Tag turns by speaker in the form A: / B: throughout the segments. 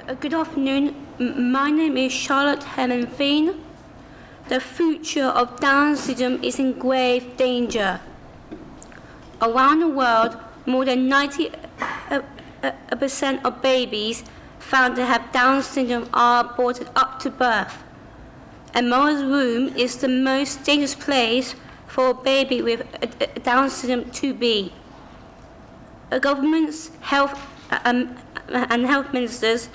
A: Good afternoon. My name is Charlotte Fien. The future of Down syndrome is in grave danger. Around the world, more than 90% of babies found to have Down syndrome are aborted up to birth. A mother's womb is the most dangerous place for a baby with Down syndrome to be. Governments, health and health ministers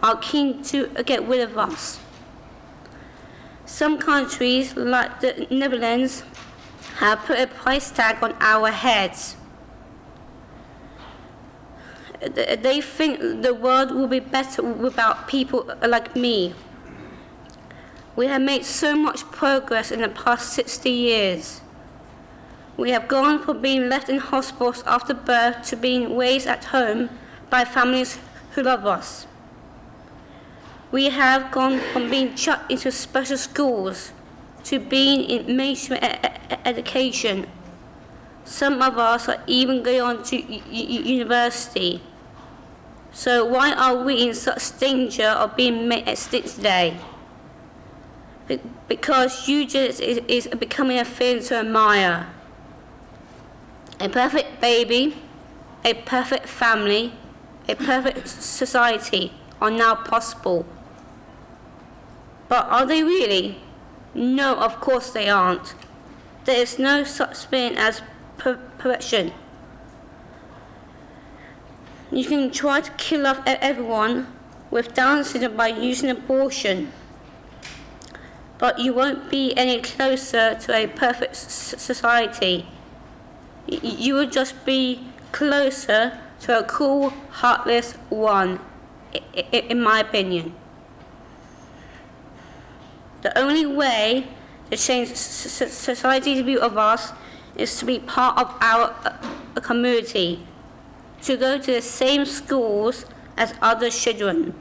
A: are keen to get rid of us. Some countries, like the Netherlands, have put a price tag on our heads. They think the world will be better without people like me. We have made so much progress in the past 60 years. We have gone from being left in hospitals after birth to being raised at home by families who love us. We have gone from being chucked into special schools to being in mainstream education. Some of us are even going on to university. So why are we in such danger of being made extinct today? Because eugenics is becoming a thing to admire. A perfect baby, a perfect family, a perfect society are now possible. But are they really? No, of course they aren't. There is no such thing as perfection. You can try to kill off everyone with Down syndrome by using abortion, but you won't be any closer to a perfect society. You will just be closer to a cruel, heartless one, in my opinion. The only way to change society's view of us is to be part of our community, to go to the same schools as other children,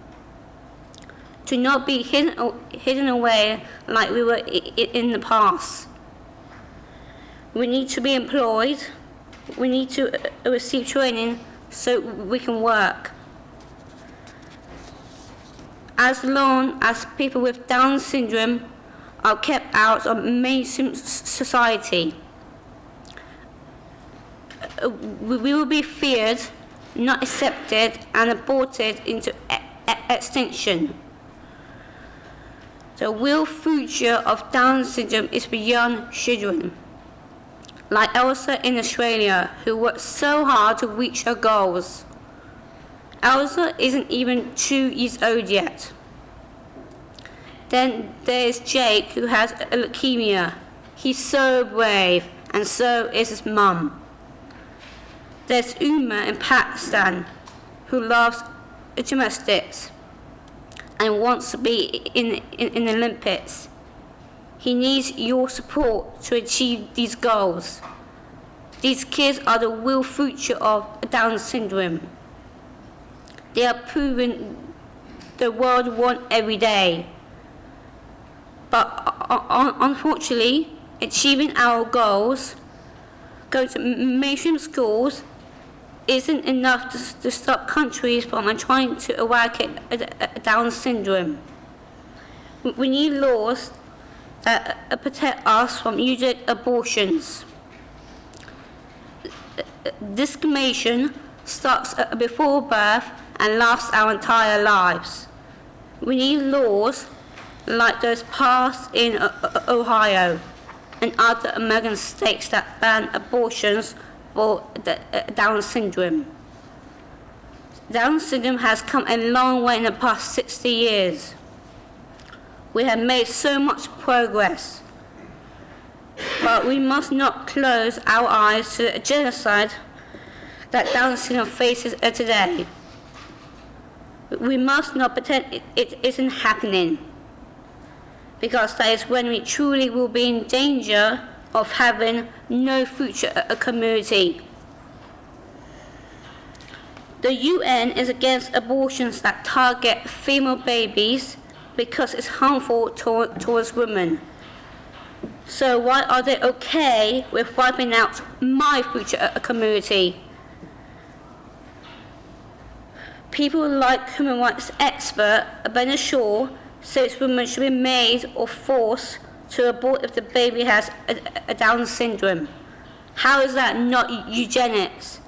A: to not be hidden away like we were in the past. We need to be employed, we need to receive training so we can work. As long as people with Down syndrome are kept out of mainstream society, we will be feared, not accepted, and aborted into extinction. The real future of Down syndrome is beyond children, like Elsa in Australia, who worked so hard to reach her goals. Elsa isn't even 2 years old yet. Then there's Jake, who has leukemia. He's so brave, and so is his mum. There's Uma in Pakistan, who loves gymnastics and wants to be in the Olympics. He needs your support to achieve these goals. These kids are the real future of Down syndrome. They are proving the world wrong every day. But unfortunately, achieving our goals, going to mainstream schools, isn't enough to stop countries from trying to eradicate Down syndrome. We need laws that protect us from eugenic abortions. Discrimination starts before birth and lasts our entire lives. We need laws like those passed in Ohio and other American states that ban abortions for Down syndrome. Down syndrome has come a long way in the past 60 years. We have made so much progress, but we must not close our eyes to the genocide that Down syndrome faces today. We must not pretend it isn't happening, because that is when we truly will be in danger of having no future community. The UN is against abortions that target female babies because it's harmful towards women. So why are they okay with wiping out my future community? people like human rights expert Ben Shaw says women should be made or forced to abort if the baby has a Down syndrome. How is that not eugenics?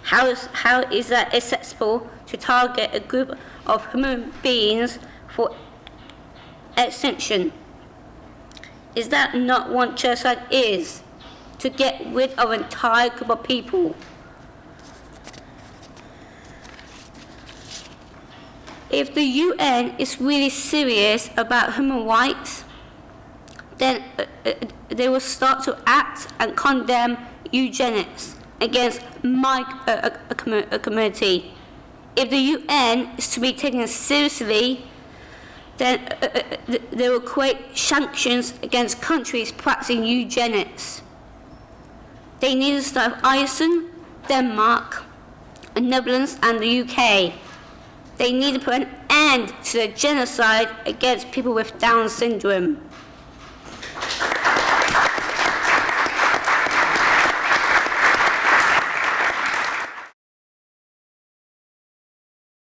A: How is that acceptable to target a group of human beings for extinction? Is that not what genocide is? To get rid of an entire group of people. If the UN is really serious about human rights, then they will start to act and condemn eugenics against my community. If the UN is to be taken seriously, then they will create sanctions against countries practicing eugenics. They need to start with Iceland, Denmark, the Netherlands and the UK. They need to put an end to the genocide against people with Down syndrome.